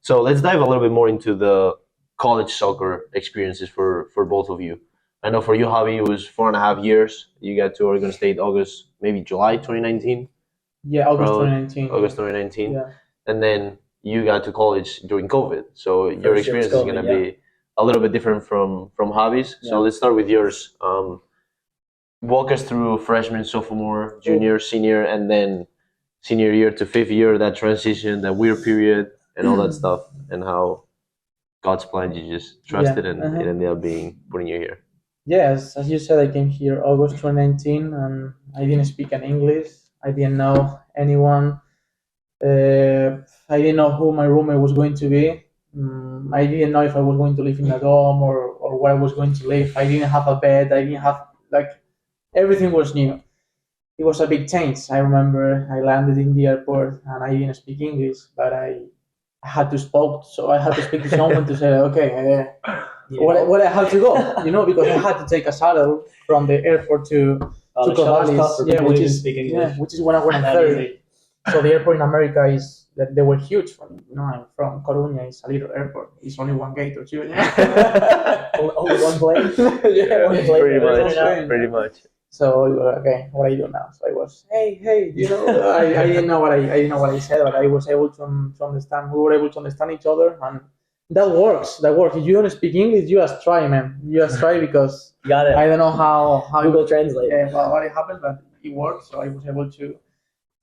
So let's dive a little bit more into the college soccer experiences for both of you. I know for you, Javi, it was 4.5 years. You got to Oregon State August, maybe July 2019, Yeah, August probably 2019. August 2019, Yeah. and then you got to college during COVID. So your First year was experience is COVID, gonna yeah. be a little bit different from Javi's. So Yeah. let's start with yours. Walk us through freshman, sophomore, junior, senior, and then senior year to fifth year, that transition, that weird period, and all that stuff, and how God's plan you just trusted and it ended up being putting you here. Yes, as you said, I came here August 2019, and I didn't speak an English. I didn't know anyone. I didn't know who my roommate was going to be. I didn't know if I was going to live in a dorm or where I was going to live. I didn't have a bed. I didn't have, like, everything was new. It was a big change. I remember I landed in the airport and I didn't speak English, but I had to spoke. So I had to speak to someone to say, okay, what I have to go, because I had to take a shuttle from the airport to The shuttle's Corvallis, tough for people who didn't speak English. which is when I went on Not third. easy. So the airport in America is that they were huge. I'm from Coruña. It's a little airport. It's only one gate or two. Only one plane. Yeah, one plane. Pretty One much, plane. pretty much. So okay, what I do now? So I was, hey, I didn't know what I didn't know what I said, but I was able to understand. We were able to understand each other, and that works. That works. If you don't speak English, you just try, man. You just try because You got it. I don't know how Google Translate. Yeah, what it happened, but it worked. So I was able to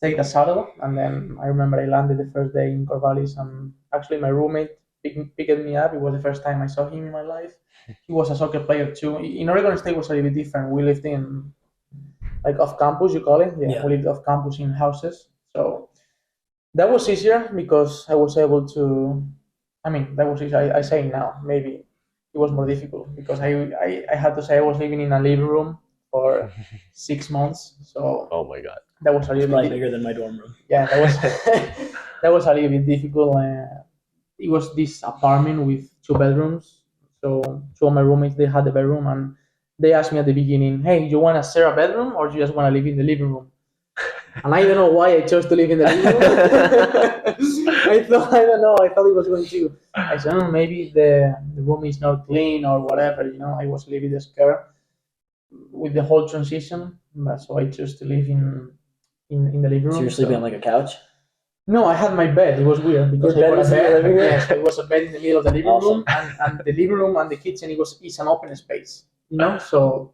take the shuttle, and then I remember I landed the first day in Corvallis, and actually my roommate picked me up. It was the first time I saw him in my life. He was a soccer player too. In Oregon State was a little bit different. We lived in, like, off campus, you call it. Yeah. We lived off campus in houses. So that was easier because I was able to. I mean, that was easier. I say now. Maybe it was more difficult because I had to say I was living in a living room for 6 months. So Oh my God. that was a It's little probably bit. bigger than my dorm room. Yeah, that was that was a little bit difficult. It was this apartment with 2 bedrooms. So two of my roommates, they had a bedroom, and they asked me at the beginning, "Hey, you want to share a bedroom, or you just want to live in the living room?" And I don't know why I chose to live in the living room. I don't know. I thought it was going to. I said, maybe the room is not clean or whatever. I was a little bit scared with the whole transition, but so I chose to live in the living room. So you're sleeping on like a couch? No, I had my bed. It was weird because Your I bed got a was in the bed. living room? Yes, it was a bed in the middle of the living Awesome. room, and the living room and the kitchen it's an open space. So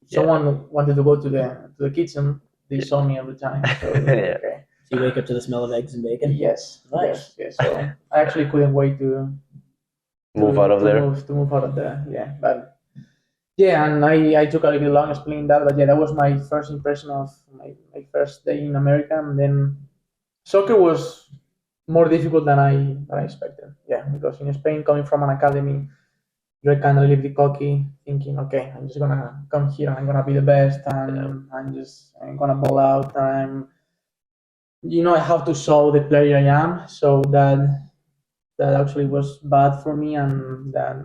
if someone wanted to go to the kitchen, they saw me every time. So Yeah. okay. So you wake up to the smell of eggs and bacon? Yes. Nice. Yes. So I actually couldn't wait to Move out of there. to move out of there. Yeah, but yeah, and I took a little bit long explaining that, but yeah, that was my first impression of my first day in America, and then soccer was more difficult than I expected. Yeah, because in Spain, coming from an academy, you're kind of a little bit cocky, thinking, okay, I'm just gonna come here and I'm gonna be the best, and I'm gonna ball out, and I have to show the player I am. So that actually was bad for me, and that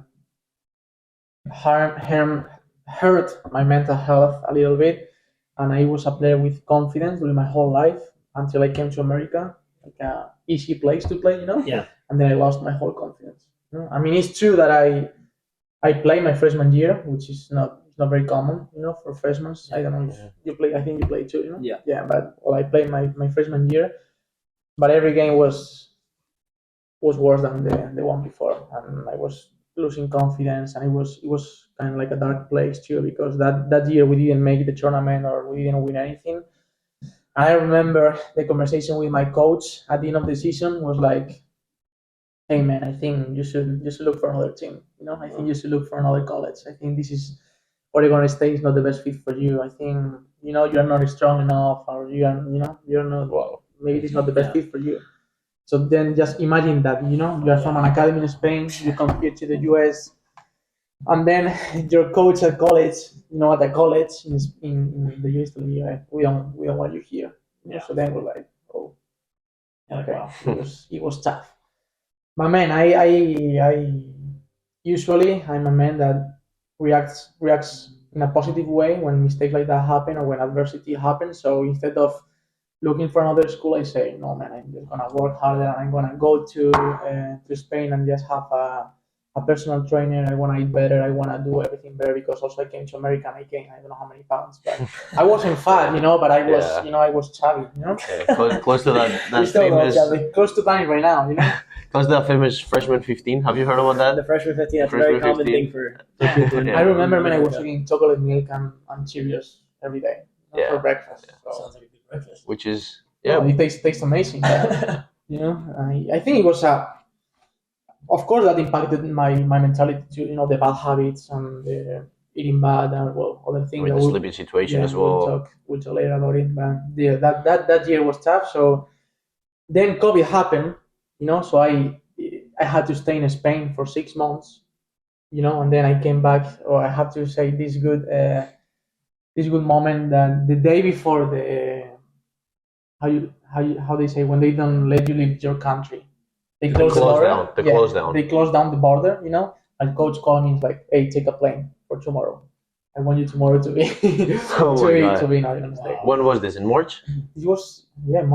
hurt my mental health a little bit. And I was a player with confidence during my whole life until I came to America, like a easy place to play, Yeah. And then I lost my whole confidence. I mean, it's true that I played my freshman year, which is not very common, for freshmen. I don't know if you play. I think you play too, Yeah. Yeah, but I played my freshman year, but every game was worse than the one before, and I was losing confidence, and it was kind of like a dark place too, because that year we didn't make the tournament, or we didn't win anything. I remember the conversation with my coach at the end of the season was like, "Hey man, I think you should look for another team. I think you should look for another college. I think this is Oregon State is not the best fit for you. I think you're not strong enough, or you're not. Wow. Maybe this is not the best fit for you." So then just imagine that, you are from an academy in Spain, you come here to the US, and then your coach at college, at the college in the US, we don't want you here. So then we're like, oh, okay, Wow. it was tough. But man, I usually I'm a man that reacts in a positive way when mistakes like that happen or when adversity happens. So instead of looking for another school, I say, no, man, I'm just gonna work harder and I'm gonna go to Spain and just have a personal trainer. I wanna eat better. I wanna do everything better because also I came to America and I gained I don't know how many pounds, but I wasn't fat, but I was, Yeah. I was chubby, Yeah, close to that You still famous, love Chubby. close to Danny right now, close to that famous freshman 15. Have you heard about The that? freshman 15, that's a Freshman very common 15. thing for people. in- Yeah. I remember, man, I was Yeah. eating chocolate milk and Cheerios every day Yeah. for breakfast. So, Sounds like a good breakfast. Which is well, it tastes amazing. But, I think it was of course, that impacted my mentality to the bad habits and the eating bad and other I things mean, that the sleeping situation as we'll well. talk later about it. But yeah, that year was tough. So then COVID happened, so I had to stay in Spain for 6 months, and then I came back. Or I have to say this good moment that the day before the how they say when they don't let you leave your country, they The close the close border. down. The close down. They close down the border, and coach called me and like, hey, take a plane for tomorrow. I want you tomorrow to be Oh my God. to be in United States. Wow. When was this? In March? It was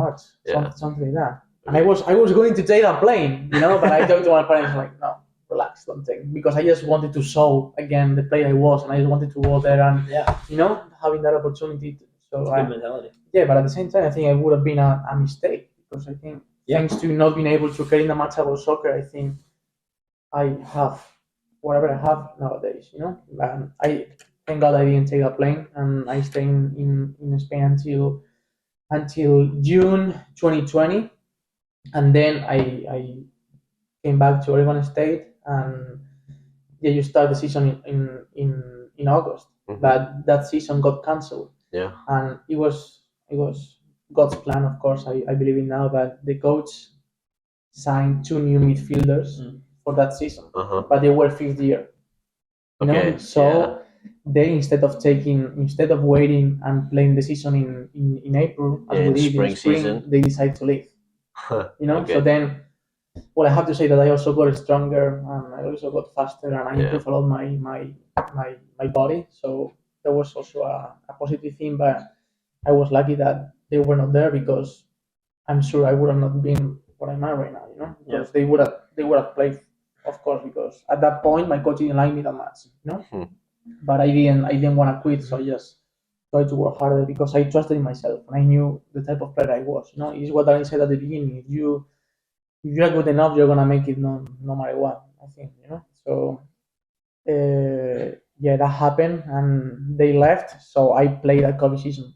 March, Yeah. something like that. And I was going to take a plane, but I talked to my parents like, no, relax, don't take, because I just wanted to show again the player I was, and I just wanted to go there and Yeah, having that opportunity. So it's a good mentality. yeah, but at the same time, I think it would have been a mistake because I think thanks to not being able to carry the match about soccer, I think I have whatever I have nowadays. And I thank God I didn't take a plane and I stayed in Spain until June 2020, and then I came back to Oregon State, and you start the season in August, Mhm. but that season got cancelled. Yeah. And it was God's plan, of course. I believe in now, but the coach signed two new midfielders for that season, Uh-huh. but they were fifth year. Okay. So they instead of waiting and playing the season in April as Yeah, we in did in spring spring, season. they decide to leave. Okay. So then, well, I have to say that I also got stronger and I also got faster and I improved a lot my body. So that was also a positive thing, but I was lucky that they were not there because I'm sure I would have not been what I'm at right now, because they would have played, of course, because at that point my coach didn't like me that much. But I didn't want to quit, so I just tried to work harder because I trusted in myself and I knew the type of player I was. It's what I said at the beginning. If you're good enough, you're gonna make it no matter what. I think. So yeah, that happened and they left. So I played that COVID season.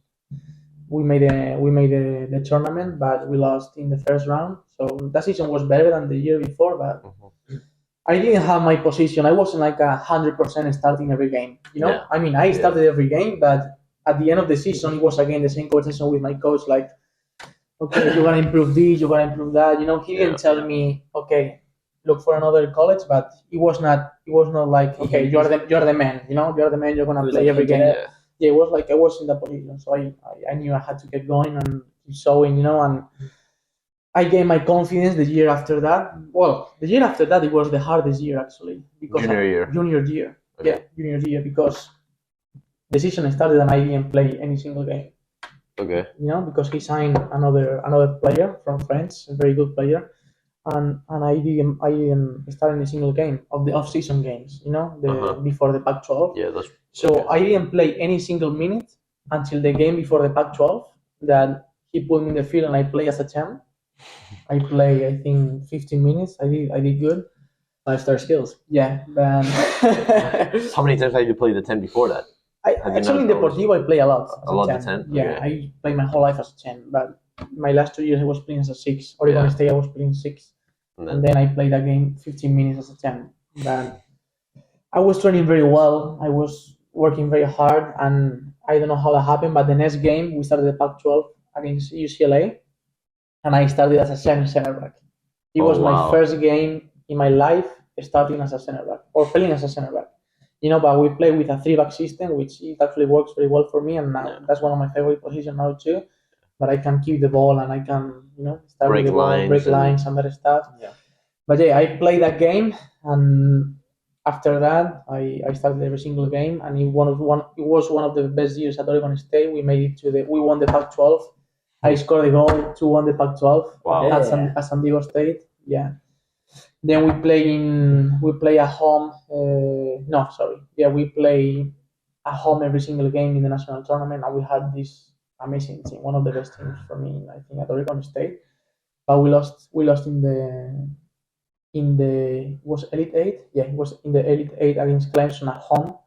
We made the tournament, but we lost in the first round. So that season was better than the year before, but Mhm. I didn't have my position. I wasn't like 100% starting every game. Yeah. I mean, I started every game, but at the end of the season, it was again the same conversation with my coach. Like, okay, you're gonna improve this, you're gonna improve that. He didn't tell me, okay, look for another college, but it was not like, okay, you're the man. You're the man. You're gonna It was play like every hinted game. at. Yeah. Yeah, it was like I was in that position, so I knew I had to get going and keep showing, and I gained my confidence the year after that. Well, the year after that, it was the hardest year actually because Junior year. Junior year, Okay. yeah, junior year because the season started and I didn't play any single game. Okay. Because he signed another player from France, a very good player, and I didn't start any single game of the off-season games. Before the Pac-12. Yeah, that's So I didn't play any single minute until the game before the Pac-12 that he put me in the field and I play as a 10. I play, I think, 15 minutes. I did good. 5-star skills. Yeah, but how many times have you played the 10 before that? Have you actually in not noticed? Deportivo I play a lot. As A lot, the 10. 10? Yeah, Okay. I play my whole life as a 10, but my last 2 years I was playing as a 6. Oregon Yeah. State I was playing 6, And and then, then I played a game 15 minutes as a 10. But I was training very well. I was working very hard, and I don't know how that happened. But the next game we started the Pac-12 against UCLA, and I started as a center back. It Oh, was my wow. first game in my life starting as a center back or playing as a center back. But we play with a 3-back system, which it actually works very well for me, and now Yeah. that's one of my favorite positions now too. But I can keep the ball and I can, start Break with the ball, lines break and- lines and that stuff. Yeah. But yeah, I played that game, and after that, I started every single game, and it was one of the best years at Oregon State. We made it we won the Pac-12 I scored a goal to win the Pac-12 Wow. at San Diego State. Yeah. Then we play at home. No, sorry. Yeah, we play at home every single game in the national tournament, and we had this amazing team, one of the best teams for me, I think, at Oregon State. But we lost. We lost in the was Elite Eight. Yeah, it was in the Elite Eight against Clemson at home.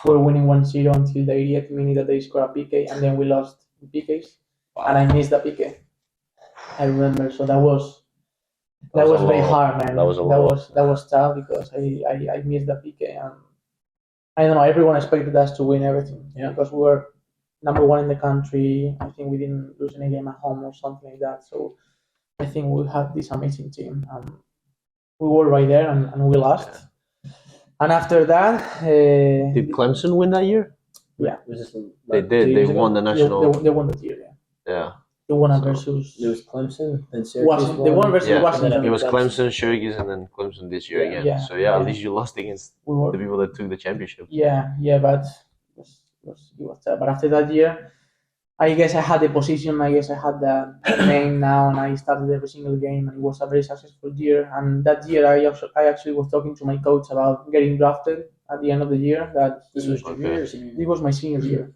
We were winning 1-0 until the 80th minute that they scored a PK, and then we lost in PKs, and I missed the PK. I remember, so that was very hard, man. That was tough because I missed the PK, and I don't know. Everyone expected us to win everything because we were number one in the country. I think we didn't lose any game at home or something like that. So I think we had this amazing team. We were right there, and we lost. And after that, Did Clemson win that year? Yeah. Was this They did. They won the national. They won the year. Yeah. They won So- versus It was Clemson, then Syracuse. Washington. They won versus Yeah. Washington. It was Clemson, Syracuse, and then Clemson this year Yeah. again. Yeah. So yeah, at Yeah. least you lost against We were the people that took the championship. Yeah, but it was tough. But after that year, I guess I had the position. I guess I had the name now, and I started every single game, and it was a very successful year. And that year, I actually was talking to my coach about getting drafted at the end of the year. That This was junior or senior? it was my senior year.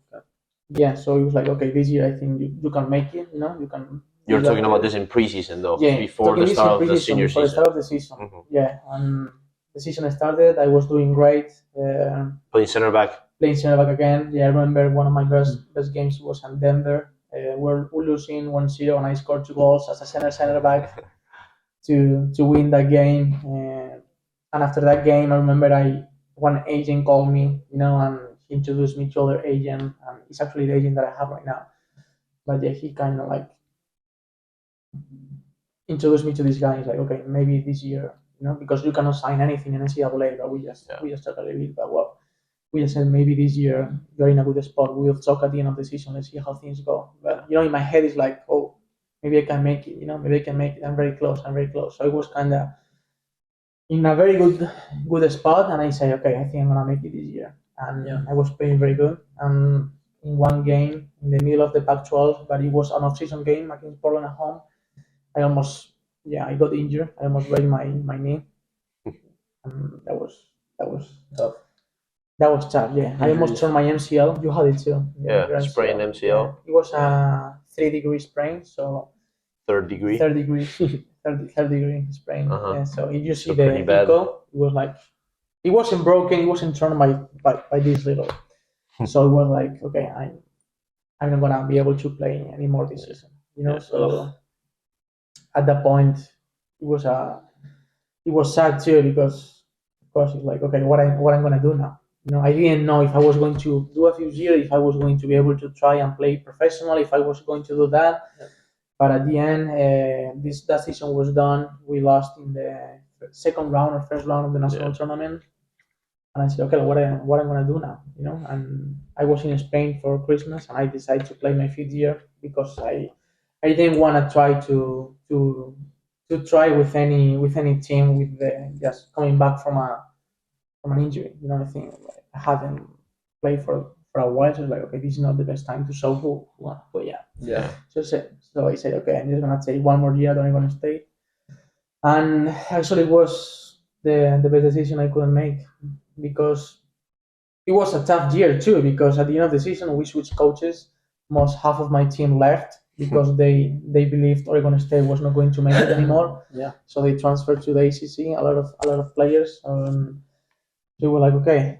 Yeah, so he was like, okay, this year I think you can make it. You know, you can. You're talking about this in preseason though, Yeah, before talking the this start in of the preseason, senior before the season. start of the season. Mhm. Yeah, and the season started. I was doing great. Playing center back. Playing center back again. Yeah, I remember one of my best games was in Denver. We're losing 1-0, and I scored 2 goals as a center back to win that game. And after that game, I remember one agent called me, and he introduced me to other agent, and it's actually the agent that I have right now. But yeah, he kind of like introduced me to this guy. He's like, okay, maybe this year, because you cannot sign anything in NCAA, but we just talked a little bit about what. We just said maybe this year you're in a good spot. We'll talk at the end of the season. Let's see how things go. But in my head it's like, oh, maybe I can make it. Maybe I can make it. I'm very close. So I was kind of in a very good spot, and I say, okay, I think I'm gonna make it this year. And I was playing very good. And in one game in the middle of the Pac-12, but it was an off-season game against Portland at home. I got injured. I almost break my knee. And that was Tough. That was tough, yeah. I almost tore my MCL. You had it too. Yeah, sprained MCL. Yeah. It was a 3-degree sprain, so Third degree. third degree sprain. Uh-huh. Yeah, so if you see So the pretty bad. echo, it was like it wasn't broken. It wasn't torn by this little. So it was like, okay, I'm not gonna be able to play anymore this season. So at that point, it was sad too because of course it's like, okay, what I'm gonna do now. I didn't know if I was going to do a few years, if I was going to be able to try and play professional, if I was going to do that. Yeah. But at the end, that season was done. We lost in the second round or first round of the national tournament. And I said, okay, what I'm gonna do now, And I was in Spain for Christmas, and I decided to play my 5th year because I didn't want to try to try with any team with just coming back from an injury. I think I haven't played for a while, so it's like, okay, this is not the best time to show who. But yeah. Yeah. So I said, okay, I'm just gonna take one more year at Oregon State, and actually it was the best decision I couldn't make because it was a tough year too. Because at the end of the season we switched coaches. Most half of my team left because they believed Oregon State was not going to make it anymore. Yeah. So they transferred to the ACC. A lot of players. So we were like, okay,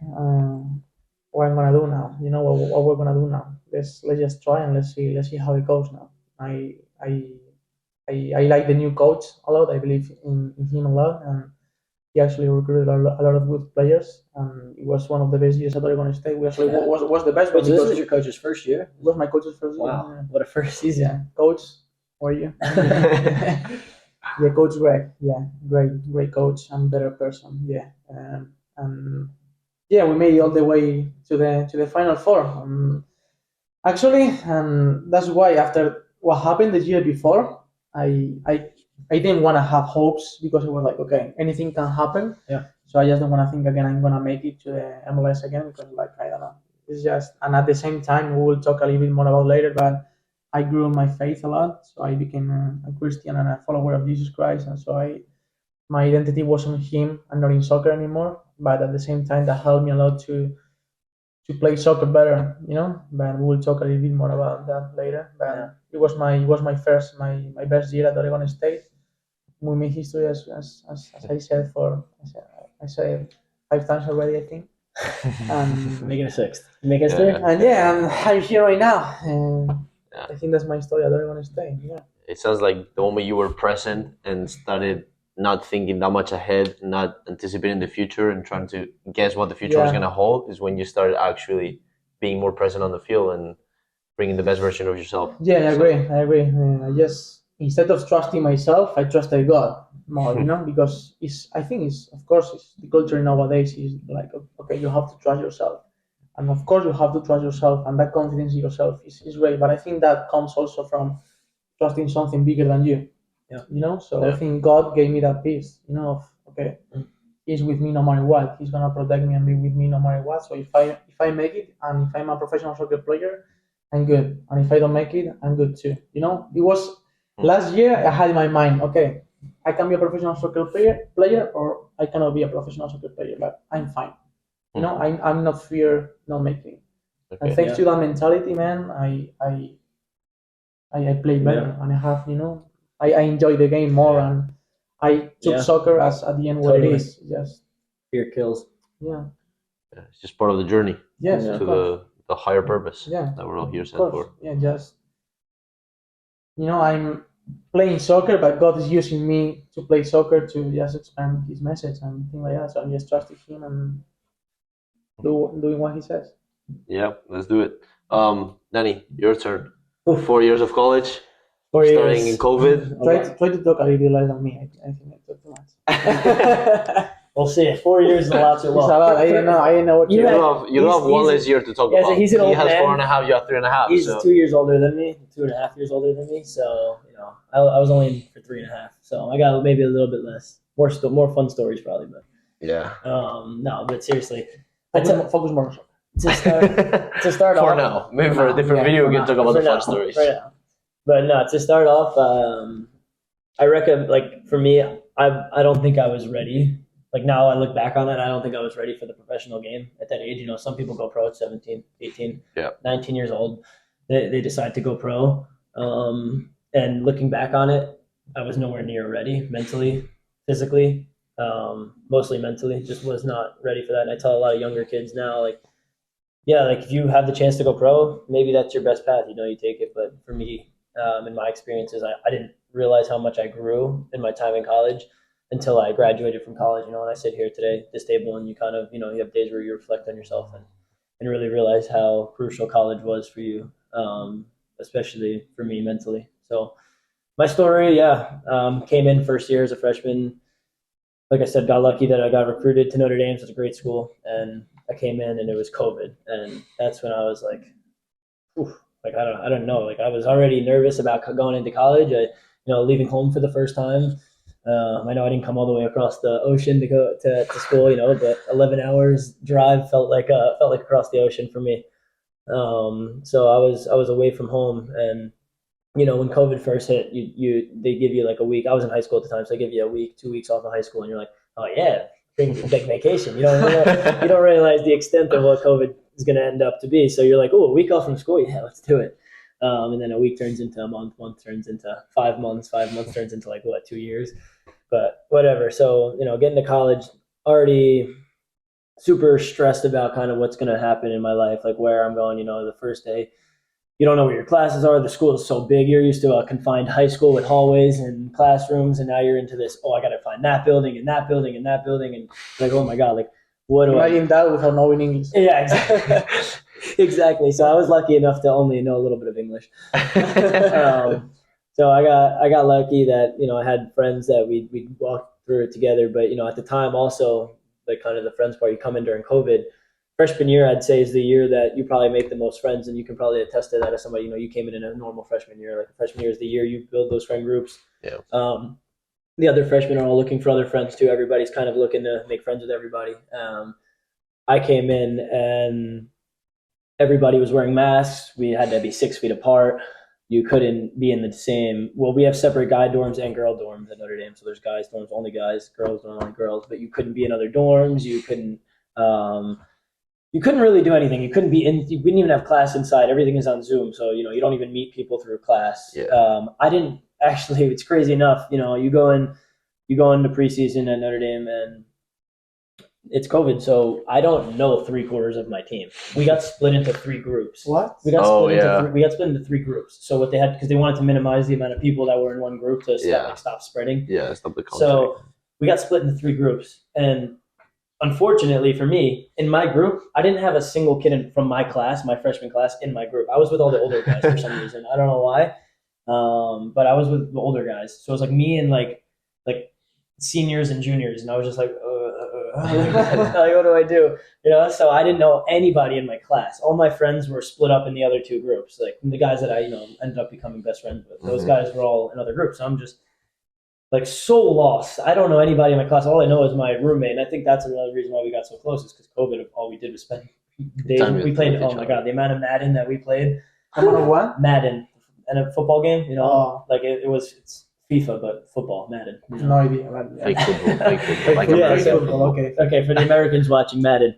what I'm gonna do now? What we're gonna do now? Let's just try and let's see how it goes now. I like the new coach a lot. I believe in him a lot, and he actually recruited a lot of good players. And it was one of the best years at Oregon State. We actually was the best one So this because was your coach's first year? it was my coach's first year. Wow. Yeah. What a first season. Yeah, coach, how are you? Yeah, Coach Greg. Yeah, great coach and better person. Yeah, and yeah, we made it all the way to the Final Four. Actually, that's why after what happened the year before, I didn't want to have hopes because it was like, okay, anything can happen. Yeah. So I just don't want to think again I'm gonna make it to the MLS again because I don't know. It's just, and at the same time we will talk a little bit more about later, but I grew in my faith a lot. So I became a Christian and a follower of Jesus Christ, and so my identity was on Him and not in soccer anymore. But at the same time, that helped me a lot to play soccer better, you know. But we will talk a little bit more about that later. But Yeah. it was my best year at Oregon State. We made history as I said I said 5 times already, I think. Making a sixth. Make history. Yeah. And yeah, I'm here right now. And Yeah. I think that's my story at Oregon State. Yeah. It sounds like the moment you were present and started not thinking that much ahead, not anticipating the future and trying to guess what the future was Yeah. going to hold, is when you started actually being more present on the field and bringing the best version of yourself. Yeah, I agree. I agree. I just instead of trusting myself, I trusted God more. You know, because I think it's of course it's the culture nowadays is like okay, you have to trust yourself, and of course you have to trust yourself, and that confidence in yourself is great. But I think that comes also from trusting something bigger than you. Yeah. You know, so Yeah. I think God gave me that peace. You know, of okay, He's with me no matter what. He's gonna protect me and be with me no matter what. So if I make it, and if I'm a professional soccer player, I'm good. And if I don't make it, I'm good too. You know, it was last year I had in my mind, okay, I can be a professional soccer player, or I cannot be a professional soccer player, but I'm fine. You know, I'm not fear not making. And Okay. thanks Yeah. to that mentality, man, I play better, and I have, you know, I enjoy the game more, Yeah. and I took Yeah. soccer as at the end what it Totally. is. Just Fear kills. yeah, Yeah, it's just part of the journey yes, Yeah. of to course. the higher purpose Yeah, that we're all here of set course. for. Yeah, just you know, I'm playing soccer, but God is using me to play soccer to just expand His message and things like that. So I'm just trusting Him and doing what He says. Yeah, let's do it. Danny, your turn. Oof. 4 years of college, 4 starting years. in COVID. Try to talk a little bit less than me. I think I talk too much. We'll see. 4 years is a lot too It's long. a lot. I didn't know what You to Yeah. do. don't have one He's- less year to talk yeah, so about. he's an He old has man. 4.5, you have 3.5. He's So 2 years older than me, 2.5 years older than me. So I was only in for 3.5. So I got maybe a little bit less. More fun stories probably, but yeah. no. But seriously, Focus more on soccer. to start For off. now, maybe for a different Yeah, video, for we can now. talk about the For fun now, stories. right now. But no, to start off, I reckon like for me, I don't think I was ready. Like now I look back on it, I don't think I was ready for the professional game at that age. You know, some people go pro at 17, 18, Yeah. 19 years old. They decide to go pro. And looking back on it, I was nowhere near ready mentally, physically, mostly mentally. Just was not ready for that. And I tell a lot of younger kids now, like, yeah, like if you have the chance to go pro, maybe that's your best path. You know, you take it. But for me, in my experiences, I didn't realize how much I grew in my time in college until I graduated from college. You know, and I sit here today, this table, and you kind of, you have days where you reflect on yourself and really realize how crucial college was for you, especially for me mentally. So my story, came in first year as a freshman. Like I said, got lucky that I got recruited to Notre Dame. So it's a great school, and I came in and it was COVID, and that's when I was like, oof, like I don't know, like I was already nervous about going into college. Leaving home for the first time. I know I didn't come all the way across the ocean to go to school, but 11 hours drive felt like across the ocean for me. So I was away from home, and when COVID first hit, they give you like a week. I was in high school at the time, so they give you a week, 2 weeks off of high school, and you're like, oh yeah, big vacation. You don't realize the extent of what COVID is going to end up to be. So you're like, oh, a week off from school, yeah, let's do it. And then a week turns into a month turns into 5 months, 5 months turns into 2 years. But whatever. So getting to college, already super stressed about kind of what's going to happen in my life, like where I'm going. The first day, you don't know where your classes are. The school is so big. You're used to a confined high school with hallways and classrooms, and now you're into this. Oh, I got to find that building and that building and that building, and like, oh my god, like what do I? Imagine that without knowing English. Yeah, exactly. Exactly. So I was lucky enough to only know a little bit of English. So I got lucky that I had friends that we walked through it together. But at the time also, like kind of the friends part, you come in during COVID. Freshman year, I'd say, is the year that you probably make the most friends, and you can probably attest to that as somebody. You came in a normal freshman year. Like freshman year is the year you build those friend groups. Yeah. The other freshmen are all looking for other friends too. Everybody's kind of looking to make friends with everybody. I came in and everybody was wearing masks. We had to be 6 feet apart. you couldn't be in the same. Well, we have separate guy dorms and girl dorms at Notre Dame, so there's guys dorms only guys, girls dorm only girls. But you couldn't be in other dorms. You couldn't. You couldn't really do anything. You couldn't be in. You couldn't even have class inside. Everything is on Zoom, so you don't even meet people through class. Yeah. I didn't actually. It's crazy enough. You go into preseason at Notre Dame and it's COVID, so I don't know 3/4 of my team. We got split into 3 groups. What? We got Oh, split yeah. into 3, we got split into 3 groups. So what they had, because they wanted to minimize the amount of people that were in one group to stop spreading. Yeah, stop the contact. So we got split into 3 groups, and unfortunately for me, in my group, I didn't have a single kid from my class, my freshman class, in my group. I was with all the older guys for some reason. I don't know why, but I was with the older guys. So it was like me and like seniors and juniors, and I was just like, what do I do? So I didn't know anybody in my class. All my friends were split up in the other 2 groups. Like the guys that I ended up becoming best friends with. Those guys were all in other groups. So I'm just like so lost. I don't know anybody in my class. All I know is my roommate, and I think that's another reason why we got so close is because COVID. All we did was spend days. We played. Oh my god, the amount of Madden that we played. What? Madden and a football game. Oh. It's FIFA but football, Madden. No idea. Fake football. Like Yeah, American so- football. Okay. Okay, for the Americans watching Madden.